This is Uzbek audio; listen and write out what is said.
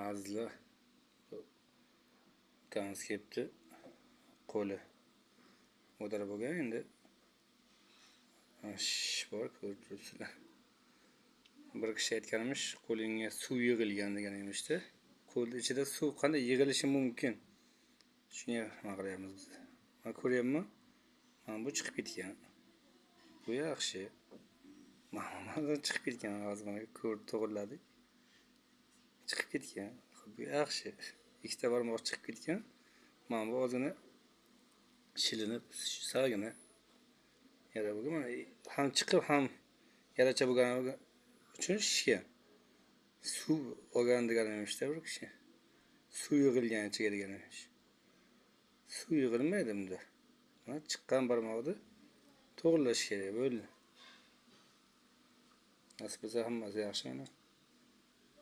azizlar, ukamiz kelibdi. Qo'li o'tirib bo'lgan endi. Bor, ko'rib turibsizlar. Bir kishi aytganimiz, qo'lingga suv yig'ilgan degan emishda. Qo'l ichida suv qanday yig'ilishi mumkin? Shunga nima qilyapmiz biz? Mana ko'ryapman. Mana bu chiqib ketgan. Bu yaxshi. Mana chiqib ketgan, hozir mana ko'rib to'g'riladik. Chiqib ketgan. Bu yaxshi. Ikkita barmoq chiqib ketgan. Mana bu ozgina shilinib, sag'ina yara bo'lgan. Mana ham chiqib ham yaracha bo'lgani uchun shishgan. Suv olgan degan emishda bir kishi. Suv yig'ilgan ichiga degan emish. Suv yig'ilmaydi bunda. Mana chiqqan barmoqni to'g'rilash kerak bo'ldi. Nasib bo'lsa hammasi yaxshi mana.